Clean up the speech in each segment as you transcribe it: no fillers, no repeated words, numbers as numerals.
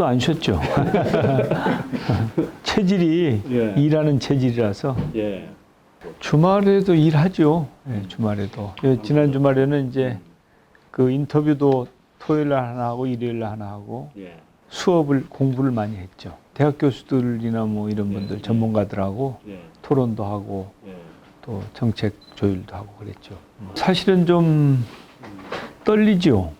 안 쉬었죠. 체질이 예. 일하는 체질이라서 예. 주말에도 일하죠. 예, 주말에도. 예, 지난 주말에는 이제 그 인터뷰도 토요일 날 하나 하고 일요일 날 하나 하고 예. 공부를 많이 했죠. 대학 교수들이나 뭐 이런 분들 전문가들하고 예. 토론도 하고 예. 또 정책 조율도 하고 그랬죠. 사실은 좀 떨리죠.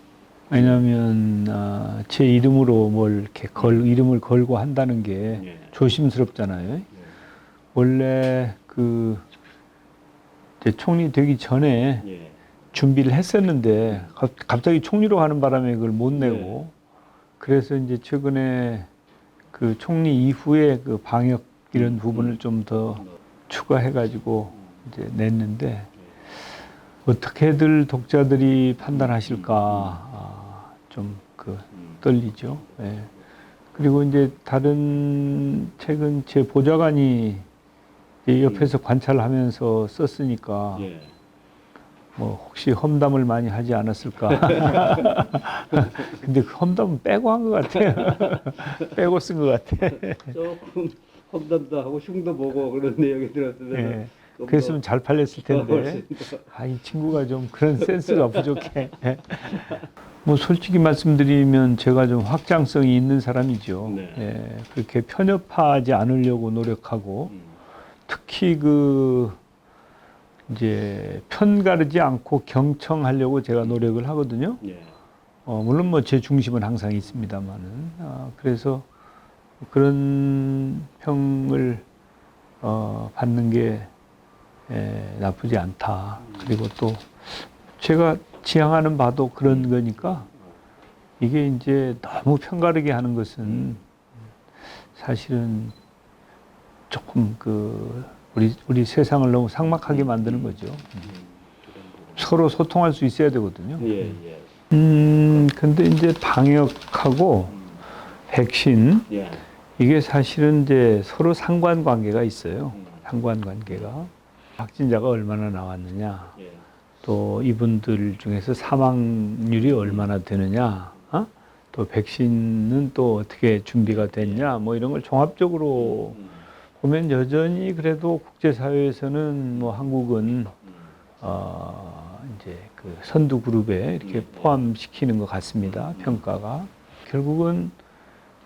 왜냐하면 제 이름으로 뭘 이렇게 이름을 걸고 한다는 게 예. 조심스럽잖아요. 예. 원래 그 이제 총리 되기 전에 예. 준비를 했었는데 갑자기 총리로 가는 바람에 그걸 못 내고 그래서 이제 최근에 그 총리 이후에 그 방역 이런 부분을 좀 더 추가해가지고 이제 냈는데 어떻게들 독자들이 판단하실까 좀 그 떨리죠. 예. 그리고 이제 다른 책은 제 보좌관이 옆에서 관찰하면서 썼으니까 예. 뭐 혹시 험담을 많이 하지 않았을까. 근데 그 험담은 빼고 한 것 같아요. 빼고 쓴 것 같아. 조금 험담도 하고 흉도 보고 그런 내용이 들었으면 예. 그랬으면 잘 팔렸을 텐데. 이 친구가 좀 그런 센스가 부족해. 뭐 솔직히 말씀드리면 제가 좀 확장성이 있는 사람이죠. 네. 예. 그렇게 편협하지 않으려고 노력하고 특히 그 이제 편가르지 않고 경청하려고 제가 노력을 하거든요. 예. 물론 뭐 제 중심은 항상 있습니다만은 그래서 그런 평을 받는 게 나쁘지 않다. 그리고 또 제가 지향하는 바도 그런 거니까 이게 이제 너무 편가르게 하는 것은 사실은 조금 그 우리 세상을 너무 삭막하게 만드는 거죠. 서로 소통할 수 있어야 되거든요. 예. 예. 근데 이제 방역하고 백신 예. 이게 사실은 이제 서로 상관관계가 있어요. 상관관계가 확진자가 얼마나 나왔느냐, 예. 또 이분들 중에서 사망률이 얼마나 되느냐, 또 백신은 또 어떻게 준비가 됐냐, 뭐 이런 걸 종합적으로 보면 여전히 그래도 국제사회에서는 뭐 한국은 이제 그 선두 그룹에 이렇게 포함시키는 것 같습니다. 평가가 결국은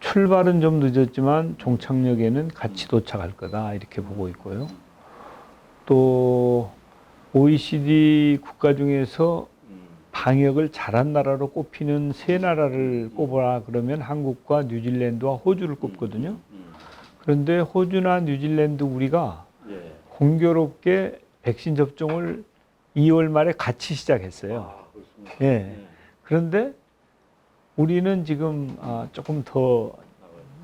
출발은 좀 늦었지만 종착역에는 같이 도착할 거다 이렇게 보고 있고요. 또 OECD 국가 중에서 방역을 잘한 나라로 꼽히는 세 나라를 꼽아라 그러면 한국과 뉴질랜드와 호주를 꼽거든요. 그런데 호주나 뉴질랜드 우리가 예. 공교롭게 백신 접종을 2월 말에 같이 시작했어요. 그렇습니다. 예. 그런데 우리는 지금 조금 더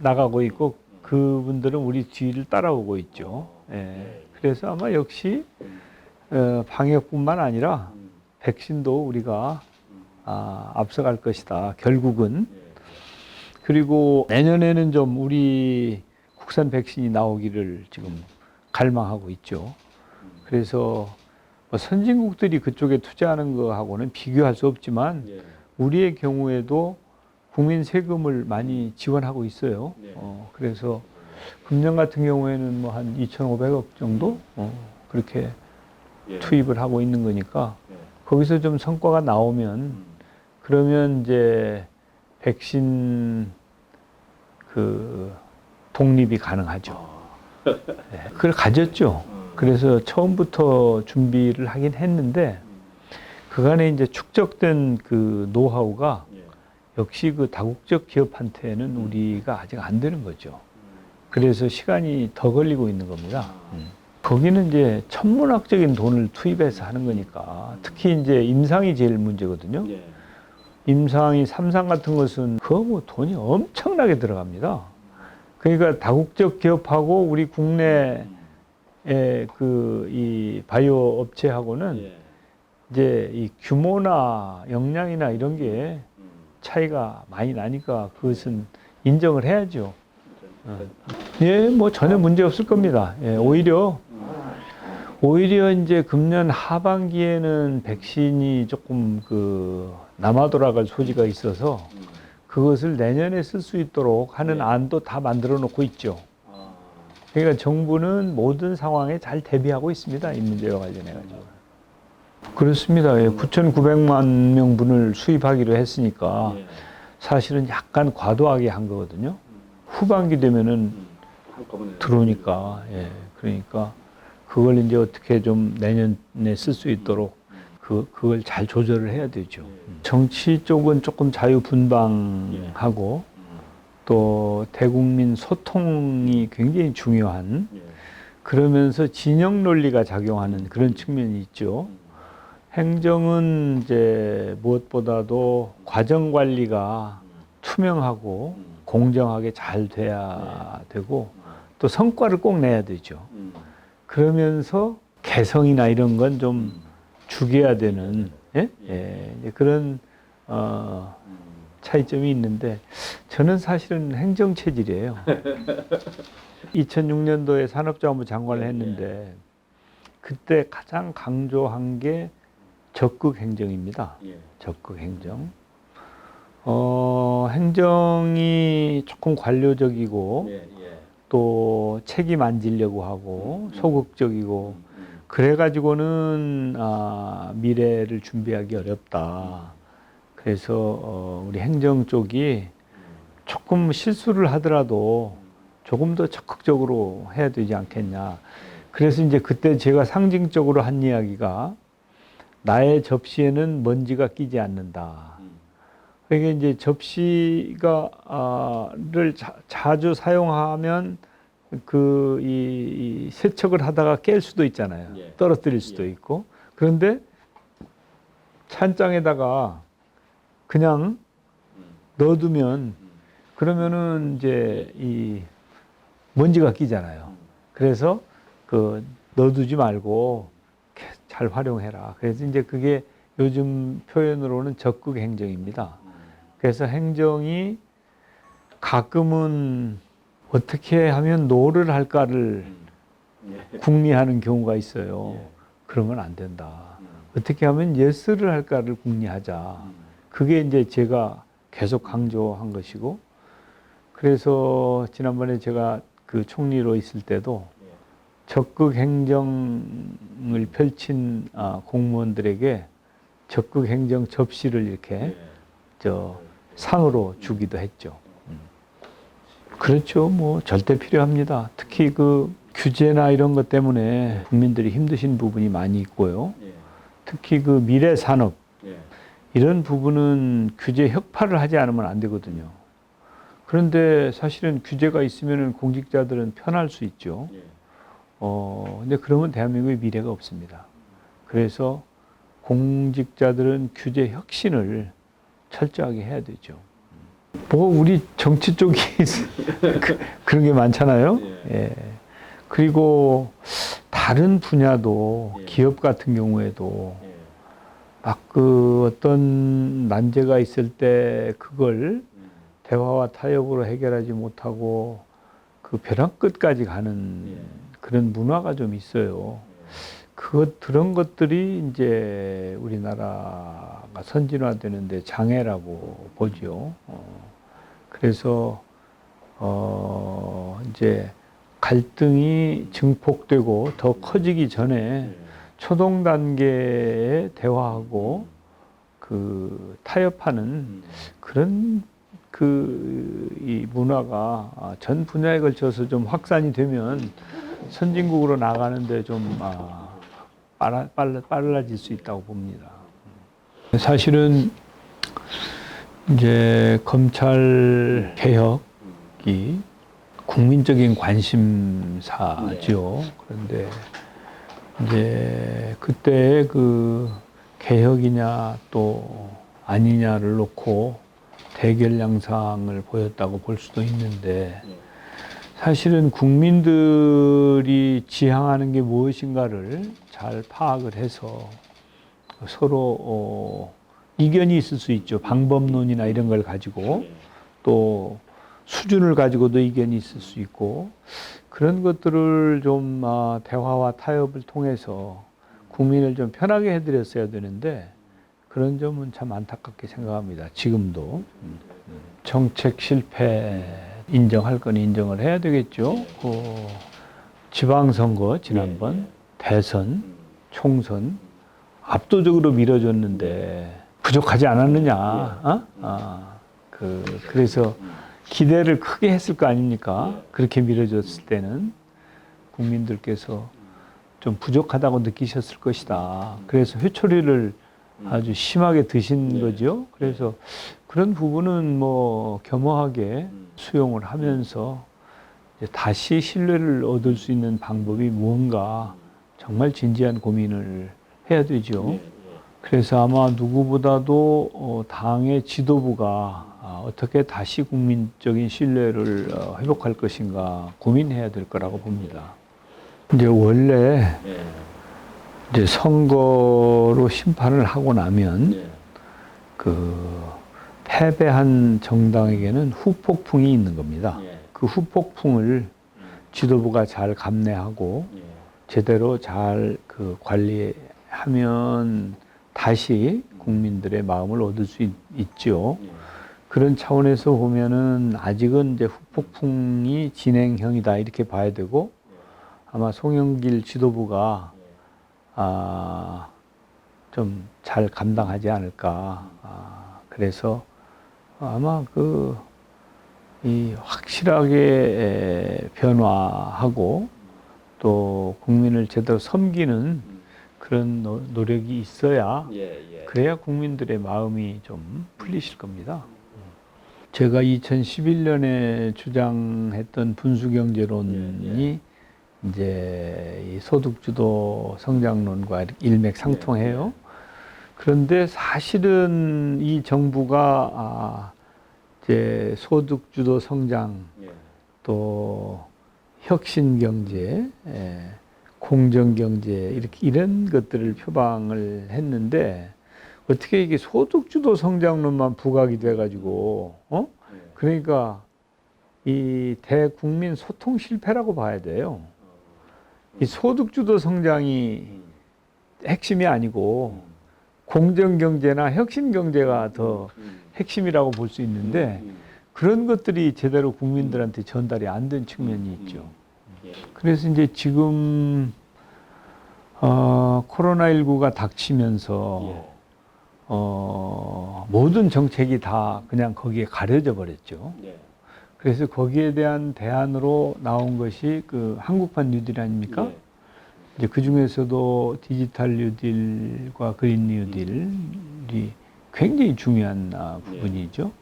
나가고 있고 그분들은 우리 뒤를 따라오고 있죠. 예. 그래서 아마 역시 방역뿐만 아니라 백신도 우리가 앞서갈 것이다. 결국은. 그리고 내년에는 좀 우리 국산 백신이 나오기를 지금 갈망하고 있죠. 그래서 뭐 선진국들이 그쪽에 투자하는 거하고는 비교할 수 없지만 예. 우리의 경우에도 국민 세금을 많이 지원하고 있어요. 네. 그래서 금년 같은 경우에는 뭐 한 2,500억 정도 그렇게 예. 투입을 하고 있는 거니까 예. 거기서 좀 성과가 나오면 그러면 이제 백신 그 독립이 가능하죠. 네, 그걸 가졌죠. 그래서 처음부터 준비를 하긴 했는데 그간에 이제 축적된 그 노하우가 예. 역시 그 다국적 기업한테는 우리가 아직 안 되는 거죠. 그래서 시간이 더 걸리고 있는 겁니다. 거기는 이제 천문학적인 돈을 투입해서 하는 거니까 특히 이제 임상이 제일 문제거든요. 예. 임상이 3상 같은 것은 그거 뭐 돈이 엄청나게 들어갑니다. 그러니까 다국적 기업하고 우리 국내의 그 이 바이오 업체하고는 예. 이제 이 규모나 역량이나 이런 게 차이가 많이 나니까 그것은 인정을 해야죠. 예, 뭐 전혀 문제 없을 겁니다. 예, 오히려 이제 금년 하반기에는 백신이 조금 그 남아 돌아갈 소지가 있어서 그것을 내년에 쓸 수 있도록 하는 네. 안도 다 만들어 놓고 있죠. 아, 그러니까 정부는 모든 상황에 잘 대비하고 있습니다. 이 문제와 관련해 가지고. 그렇습니다. 예, 9,900만 명분을 수입하기로 했으니까 예. 사실은 약간 과도하게 한 거거든요. 후반기 되면은 한꺼번에 들어오니까, 예, 그러니까 그걸 이제 어떻게 좀 내년에 쓸 수 있도록 그걸 잘 조절을 해야 되죠. 정치 쪽은 조금 자유분방하고 또 대국민 소통이 굉장히 중요한, 예. 그러면서 진영 논리가 작용하는 그런 측면이 있죠. 행정은 이제 무엇보다도 과정 관리가 투명하고 공정하게 잘 돼야 되고 또 성과를 꼭 내야 되죠. 그러면서 개성이나 이런 건 좀 죽여야 되는, 예? 예, 이제 그런 차이점이 있는데 저는 사실은 행정 체질이에요. 2006년도에 산업자원부 장관을 했는데 그때 가장 강조한 게 적극 행정입니다. 예. 적극 행정. 행정이 조금 관료적이고 예. 예. 또 책임 안 지려고 하고 소극적이고 그래가지고는 미래를 준비하기 어렵다. 그래서 우리 행정 쪽이 조금 실수를 하더라도 조금 더 적극적으로 해야 되지 않겠냐. 그래서 이제 그때 제가 상징적으로 한 이야기가 나의 접시에는 먼지가 끼지 않는다. 그러니까 이제 접시가를 자주 사용하면 이 세척을 하다가 깰 수도 있잖아요. 예. 떨어뜨릴 수도 예. 있고. 그런데 찬장에다가 그냥 넣어두면 그러면은 이제 이 먼지가 끼잖아요. 그래서 넣어두지 말고 잘 활용해라. 그래서 이제 그게 요즘 표현으로는 적극 행정입니다. 그래서 행정이 가끔은 어떻게 하면 노를 할까를 궁리하는 경우가 있어요. 예. 그러면 안 된다. 어떻게 하면 예스를 할까를 궁리하자. 그게 이제 제가 계속 강조한 것이고, 그래서 지난번에 제가 그 총리로 있을 때도 적극 행정을 펼친 공무원들에게 적극 행정 접시를 이렇게 상으로 주기도 했죠. 그렇죠. 뭐 절대 필요합니다. 특히 그 규제나 이런 것 때문에 국민들이 힘드신 부분이 많이 있고요. 예. 특히 그 미래 산업 예. 이런 이런 부분은 규제 혁파를 하지 않으면 안 되거든요. 그런데 사실은 규제가 있으면 공직자들은 편할 수 있죠. 예. 근데 그러면 대한민국의 미래가 없습니다. 그래서 공직자들은 규제 혁신을 철저하게 해야 되죠. 뭐 우리 정치 쪽이 그런 게 많잖아요. 예. 예. 그리고 다른 분야도 예. 기업 같은 경우에도 예. 막 어떤 난제가 있을 때 그걸 대화와 타협으로 해결하지 못하고 그 벼랑 끝까지 가는 예. 그런 문화가 좀 있어요. 그런 것들이 이제 우리나라가 선진화되는데 장애라고 보죠. 그래서 이제 갈등이 증폭되고 더 커지기 전에 예. 초동 단계에 대화하고 타협하는 그런 이 문화가 전 분야에 걸쳐서 좀 확산이 되면 선진국으로 나가는데 좀 빨라질 수 있다고 봅니다. 사실은 이제 검찰 개혁이 국민적인 관심사죠. 그런데 이제 그때 그 개혁이냐 또 아니냐를 놓고 대결 양상을 보였다고 볼 수도 있는데 사실은 국민들이 지향하는 게 무엇인가를 잘 파악을 해서 서로 이견이 있을 수 있죠. 방법론이나 이런 걸 가지고 또 수준을 가지고도 이견이 있을 수 있고 그런 것들을 좀 대화와 타협을 통해서 국민을 좀 편하게 해드렸어야 되는데 그런 점은 참 안타깝게 생각합니다. 지금도 정책 실패 인정할 건 인정을 해야 되겠죠. 그 지방선거 지난번 대선 총선 압도적으로 밀어줬는데 부족하지 않았느냐? 그래서 기대를 크게 했을 거 아닙니까? 그렇게 밀어줬을 때는 국민들께서 좀 부족하다고 느끼셨을 것이다. 그래서 회초리를 아주 심하게 드신 거죠. 그래서 그런 부분은 뭐 겸허하게 수용을 하면서 이제 다시 신뢰를 얻을 수 있는 방법이 무언가 정말 진지한 고민을 해야 되죠. 그래서 아마 누구보다도 당의 지도부가 어떻게 다시 국민적인 신뢰를 회복할 것인가 고민해야 될 거라고 봅니다. 이제 원래 이제 선거로 심판을 하고 나면 그 패배한 정당에게는 후폭풍이 있는 겁니다. 그 후폭풍을 지도부가 잘 감내하고 제대로 잘 그 관리하면 다시 국민들의 마음을 얻을 수 있죠. 그런 차원에서 보면은 아직은 이제 후폭풍이 진행형이다 이렇게 봐야 되고 아마 송영길 지도부가 좀 잘 감당하지 않을까. 그래서 아마 이 확실하게 변화하고 또 국민을 제대로 섬기는 그런 노력이 있어야 그래야 국민들의 마음이 좀 풀리실 겁니다. 제가 2011년에 주장했던 분수경제론이 이제 이 소득주도 성장론과 일맥상통해요. 그런데 사실은 이 정부가 이제 소득주도 성장 또 혁신경제, 공정경제 이런 것들을 표방을 했는데 어떻게 이게 소득주도 성장론만 부각이 돼가지고 그러니까 이 대국민 소통 실패라고 봐야 돼요. 이 소득주도 성장이 핵심이 아니고 공정경제나 혁신경제가 더 핵심이라고 볼 수 있는데 그런 것들이 제대로 국민들한테 전달이 안 된 측면이 있죠. 그래서 이제 지금 코로나19가 닥치면서 모든 정책이 다 그냥 거기에 가려져 버렸죠. 그래서 거기에 대한 대안으로 나온 것이 그 한국판 뉴딜 아닙니까? 이제 그 중에서도 디지털 뉴딜과 그린 뉴딜이 굉장히 중요한 부분이죠.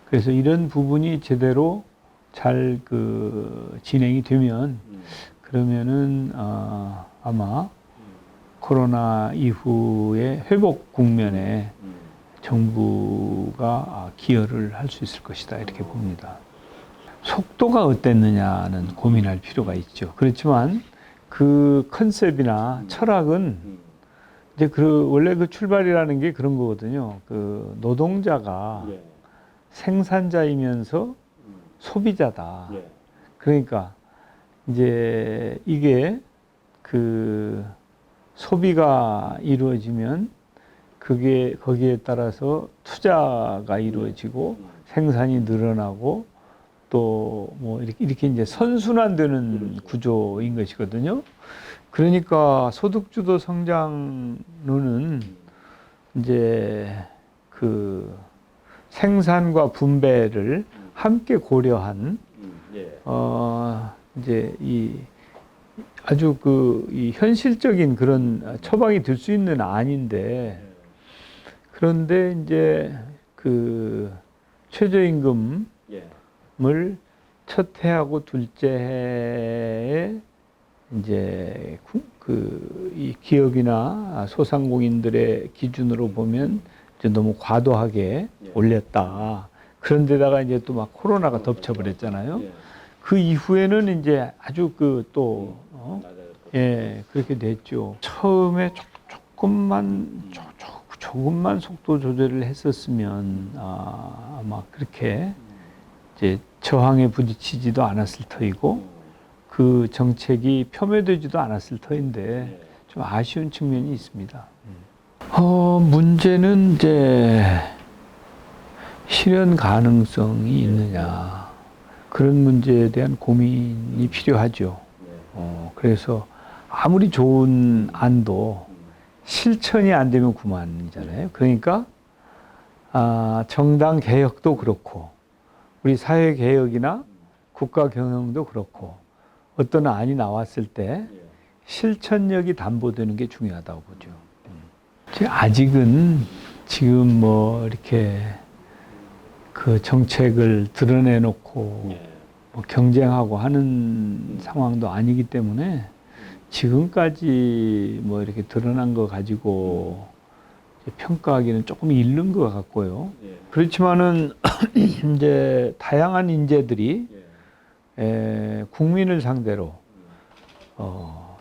그래서 이런 부분이 제대로 잘 진행이 되면 그러면은 아마 코로나 이후의 회복 국면에 정부가 기여를 할 수 있을 것이다 이렇게 봅니다. 속도가 어땠느냐는 고민할 필요가 있죠. 그렇지만 그 컨셉이나 철학은 이제 원래 그 출발이라는 게 그런 거거든요. 그 노동자가 생산자이면서 소비자다. 그러니까 이제 이게 그 소비가 이루어지면 그게 거기에 따라서 투자가 이루어지고 생산이 늘어나고 또 뭐 이렇게 이제 선순환되는 구조인 것이거든요. 그러니까 소득주도 성장론은 이제 그 생산과 분배를 함께 고려한 이제 아주 이 현실적인 그런 처방이 될 수 있는 안인데 그런데 이제 그 최저임금을 첫 해하고 둘째 해에 이제 이 기업이나 소상공인들의 기준으로 보면 이제 너무 과도하게 올렸다. 그런데다가 이제 또 막 코로나가 덮쳐버렸잖아요. 그 이후에는 이제 아주 그렇게 됐죠. 처음에 조금만 속도 조절을 했었으면 아마 그렇게 이제 저항에 부딪히지도 않았을 터이고 그 정책이 폄훼되지도 않았을 터인데 좀 아쉬운 측면이 있습니다. 문제는 이제 실현 가능성이 있느냐. 그런 문제에 대한 고민이 필요하죠. 그래서 아무리 좋은 안도 실천이 안 되면 그만이잖아요. 그러니까 정당 개혁도 그렇고 우리 사회 개혁이나 국가 경영도 그렇고 어떤 안이 나왔을 때 실천력이 담보되는 게 중요하다고 보죠. 아직은 지금 뭐 이렇게 그 정책을 드러내놓고 뭐 경쟁하고 하는 상황도 아니기 때문에 지금까지 뭐 이렇게 드러난 거 가지고 평가하기는 조금 이른 것 같고요. 그렇지만은 이제 다양한 인재들이 국민을 상대로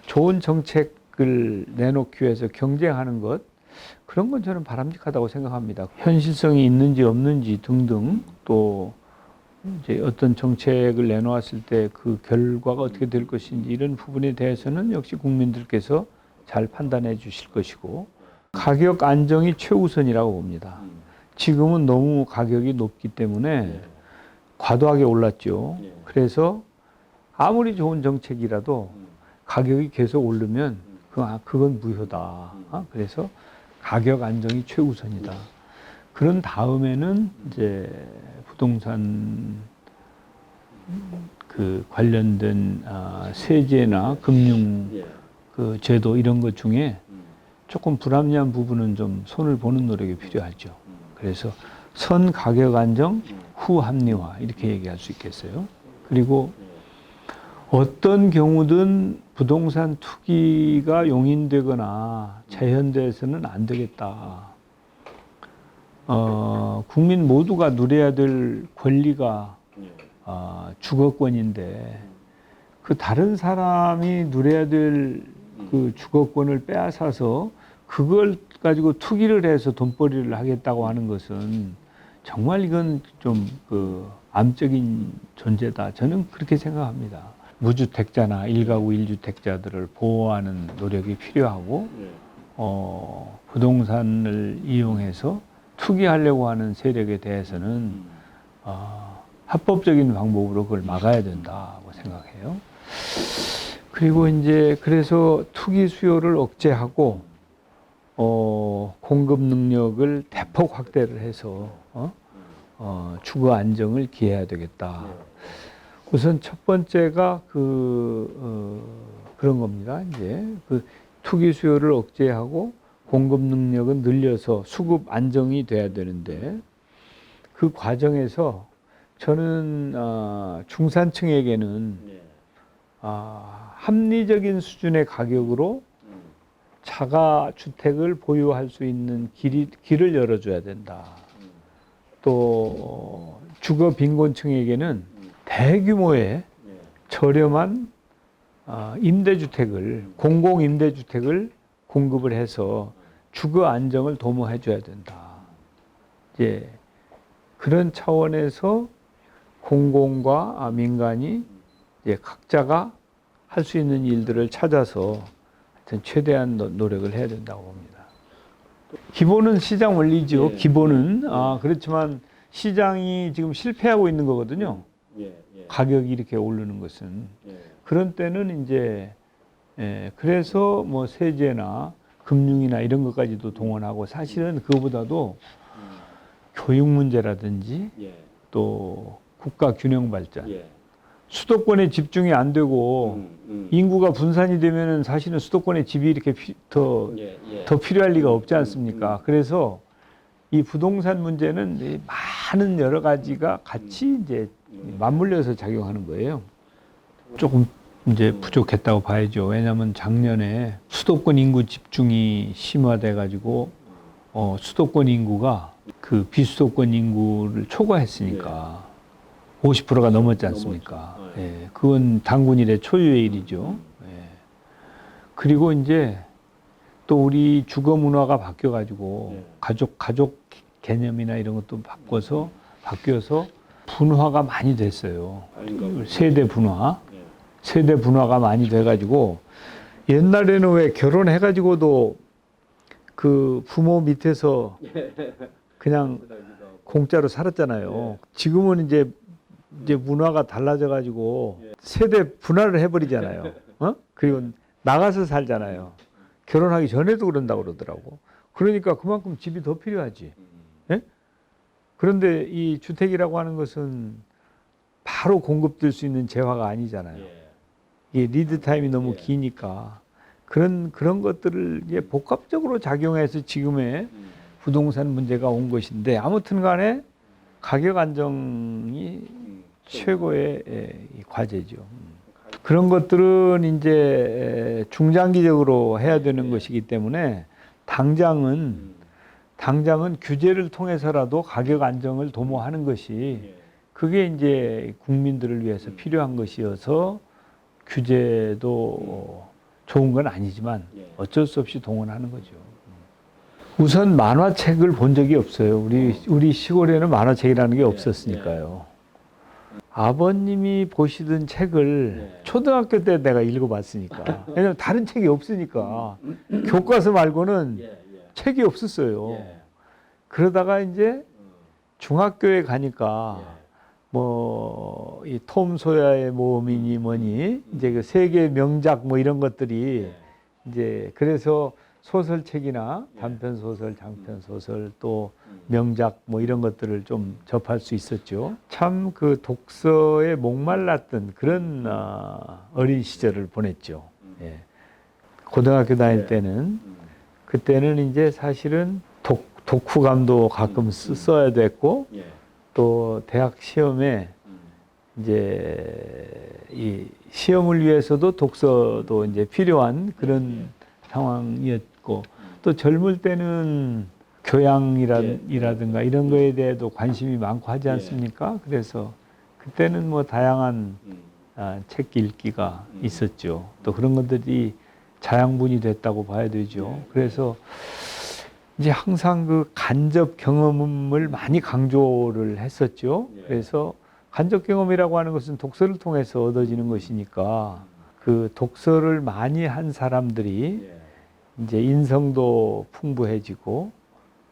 좋은 정책을 내놓기 위해서 경쟁하는 것, 그런 건 저는 바람직하다고 생각합니다. 현실성이 있는지 없는지 등등, 또 이제 어떤 정책을 내놓았을 때 그 결과가 어떻게 될 것인지 이런 부분에 대해서는 역시 국민들께서 잘 판단해 주실 것이고, 가격 안정이 최우선이라고 봅니다. 지금은 너무 가격이 높기 때문에 과도하게 올랐죠. 그래서 아무리 좋은 정책이라도 가격이 계속 오르면 그건 무효다. 그래서 가격 안정이 최우선이다. 그런 다음에는 이제 부동산 그 관련된 세제나 금융 그 제도 이런 것 중에 조금 불합리한 부분은 좀 손을 보는 노력이 필요하죠. 그래서 선 가격 안정, 후 합리화 이렇게 얘기할 수 있겠어요. 그리고 어떤 경우든 부동산 투기가 용인되거나 재현돼서는 안 되겠다. 국민 모두가 누려야 될 권리가 주거권인데 그 다른 사람이 누려야 될 그 주거권을 빼앗아서 그걸 가지고 투기를 해서 돈벌이를 하겠다고 하는 것은 정말 이건 좀 그 암적인 존재다. 저는 그렇게 생각합니다. 무주택자나 1가구 1주택자들을 보호하는 노력이 필요하고 부동산을 이용해서 투기하려고 하는 세력에 대해서는 합법적인 방법으로 그걸 막아야 된다고 생각해요. 그리고 이제 그래서 투기 수요를 억제하고 공급 능력을 대폭 확대를 해서 주거 안정을 기해야 되겠다. 우선 첫 번째가 그런 겁니다. 이제 그 투기 수요를 억제하고 공급 능력은 늘려서 수급 안정이 돼야 되는데 그 과정에서 저는 중산층에게는 합리적인 수준의 가격으로 자가 주택을 보유할 수 있는 길을 열어줘야 된다. 또 주거 빈곤층에게는 대규모의 저렴한 임대주택을, 공공임대주택을 공급을 해서 주거 안정을 도모해 줘야 된다. 이제 그런 차원에서 공공과 민간이 이제 각자가 할 수 있는 일들을 찾아서 하여튼 최대한 노력을 해야 된다고 봅니다. 기본은 시장 원리죠. 기본은. 그렇지만 시장이 지금 실패하고 있는 거거든요. 가격이 이렇게 오르는 것은. 그런 때는 이제 그래서 뭐 세제나 금융이나 이런 것까지도 동원하고 사실은 그거보다도 교육 문제라든지 또 국가 균형 발전, 수도권에 집중이 안 되고 인구가 분산이 되면은 사실은 수도권에 집이 이렇게 더 필요할 리가 없지 않습니까? 그래서 이 부동산 문제는 많은 여러 가지가 같이 이제 맞물려서 작용하는 거예요. 조금 이제 부족했다고 봐야죠. 왜냐하면 작년에 수도권 인구 집중이 심화돼 가지고 수도권 인구가 그 비수도권 인구를 초과했으니까 50%가 넘었지 않습니까? 예, 그건 단군 이래 초유의 일이죠. 예. 그리고 이제 또 우리 주거 문화가 바뀌어 가지고 가족 개념이나 이런 것도 바뀌어서 분화가 많이 됐어요. 세대 분화가 많이 돼 가지고 옛날에는 왜 결혼해 가지고도 그 부모 밑에서 그냥 공짜로 살았잖아요. 지금은 이제 문화가 달라져 가지고 세대 분화를 해버리잖아요. 그리고 나가서 살잖아요. 결혼하기 전에도 그런다고 그러더라고. 그러니까 그만큼 집이 더 필요하지. 예? 그런데 이 주택이라고 하는 것은 바로 공급될 수 있는 재화가 아니잖아요. 이게 리드 타임이 너무 기니까 그런 것들을 이제 복합적으로 작용해서 지금의 부동산 문제가 온 것인데, 아무튼 간에 가격 안정이 최고의 이 과제죠. 그런 것들은 이제 중장기적으로 해야 되는 것이기 때문에 당장은 규제를 통해서라도 가격 안정을 도모하는 것이, 그게 이제 국민들을 위해서 필요한 것이어서 규제도 좋은 건 아니지만 어쩔 수 없이 동원하는 거죠. 우선 만화책을 본 적이 없어요. 우리 시골에는 만화책이라는 게 없었으니까요. 아버님이 보시던 책을 초등학교 때 내가 읽어봤으니까. 왜냐면 다른 책이 없으니까. 교과서 말고는 책이 없었어요. 그러다가 이제 중학교에 가니까 뭐 이 톰 소야의 모험이니 뭐니 이제 그 세계 명작 뭐 이런 것들이 이제, 그래서 소설책이나 단편 소설, 장편 소설 또 명작 뭐 이런 것들을 좀 접할 수 있었죠. 참 그 독서에 목말랐던 그런 어린 시절을 보냈죠. 예. 고등학교 다닐 때는, 그때는 이제 사실은 독후감도 가끔 써야 됐고, 또 대학 시험에 이제 이 시험을 위해서도 독서도 이제 필요한 그런 상황이었고, 또 젊을 때는 교양이라든가 이런 거에 대해도 관심이 많고 하지 않습니까? 그래서 그때는 뭐 다양한 책 읽기가 있었죠. 또 그런 것들이 자양분이 됐다고 봐야 되죠. 그래서 이제 항상 그 간접 경험을 많이 강조를 했었죠. 그래서 간접 경험이라고 하는 것은 독서를 통해서 얻어지는 것이니까, 그 독서를 많이 한 사람들이 이제 인성도 풍부해지고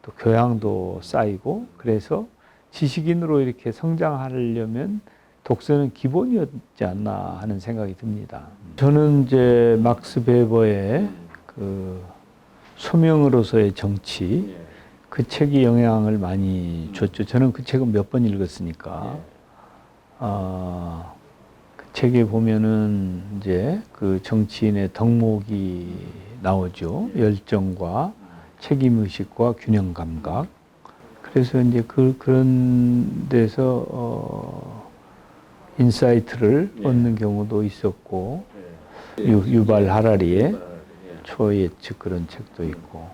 또 교양도 쌓이고, 그래서 지식인으로 이렇게 성장하려면 독서는 기본이었지 않나 하는 생각이 듭니다. 저는 이제 막스 베버의 그 소명으로서의 정치, 그 책이 영향을 많이 줬죠. 저는 그 책은 몇 번 읽었으니까. 그 책에 보면은 이제 그 정치인의 덕목이 나오죠. 열정과 책임의식과 균형 감각. 그래서 이제 그런 데서 인사이트를 얻는 경우도 있었고, 유발 하라리의 초예측 그런 책도 있고,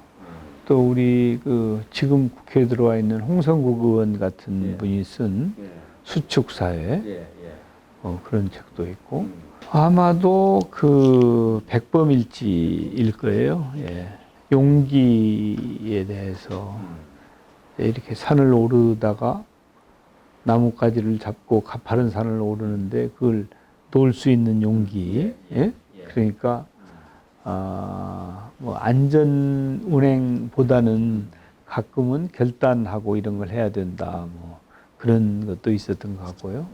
또 우리 그 지금 국회에 들어와 있는 홍성국 의원 같은 분이 쓴 수축사회 그런 책도 있고, 아마도 그 백범일지일 거예요. 용기에 대해서 이렇게 산을 오르다가 나뭇가지를 잡고 가파른 산을 오르는데 그걸 놓을 수 있는 용기. 그러니까 뭐 안전 운행보다는 가끔은 결단하고 이런 걸 해야 된다. 뭐 그런 것도 있었던 것 같고요.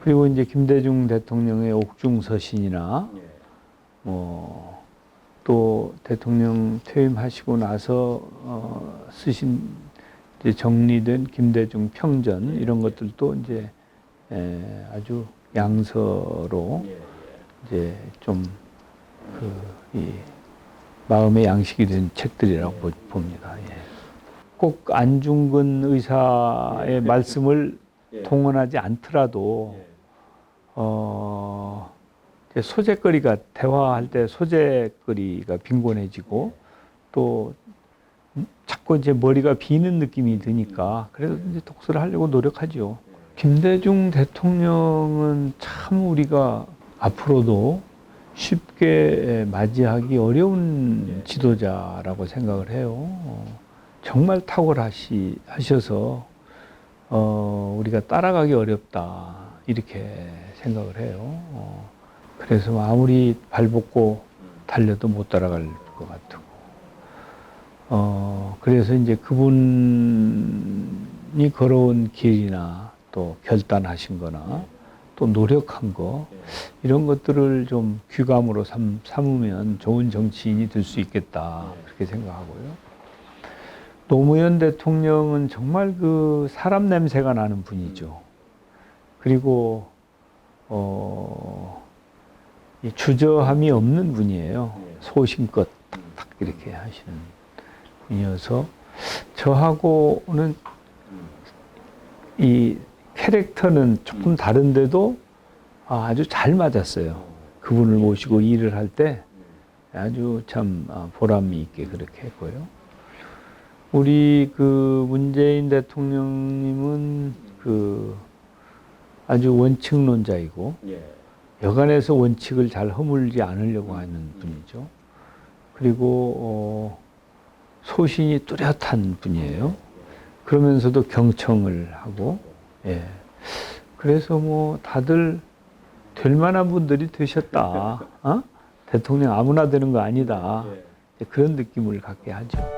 그리고 이제 김대중 대통령의 옥중서신이나 또 대통령 퇴임하시고 나서 쓰신 이제 정리된 김대중 평전 이런 것들도 이제 아주 양서로 이제 좀 이 마음의 양식이 된 책들이라고 봅니다. 꼭 안중근 의사의 말씀을 동원하지 않더라도 이제 소재거리가, 대화할 때 소재거리가 빈곤해지고 또 자꾸 이제 머리가 비는 느낌이 드니까, 그래서 이제 독서를 하려고 노력하죠. 김대중 대통령은 참 우리가 앞으로도 쉽게 맞이하기 어려운 지도자라고 생각을 해요. 정말 탁월하셔서 우리가 따라가기 어렵다 이렇게 생각을 해요. 그래서 아무리 발벗고 달려도 못 따라갈 것 같고, 그래서 이제 그분이 걸어온 길이나 또 결단하신 거나 또 노력한 거 이런 것들을 좀 귀감으로 삼으면 좋은 정치인이 될 수 있겠다 그렇게 생각하고요. 노무현 대통령은 정말 그 사람 냄새가 나는 분이죠. 그리고 이 주저함이 없는 분이에요. 소신껏 탁탁 이렇게 하시는 분이어서 저하고는 이 캐릭터는 조금 다른데도 아주 잘 맞았어요. 그분을 모시고 일을 할 때 아주 참 보람이 있게 그렇게 했고요. 우리 그 문재인 대통령님은 그 아주 원칙론자이고 여간해서 원칙을 잘 허물지 않으려고 하는 분이죠. 그리고 소신이 뚜렷한 분이에요. 그러면서도 경청을 하고, 예. 그래서 뭐 다들 될 만한 분들이 되셨다. 대통령 아무나 되는 거 아니다. 그런 느낌을 갖게 하죠.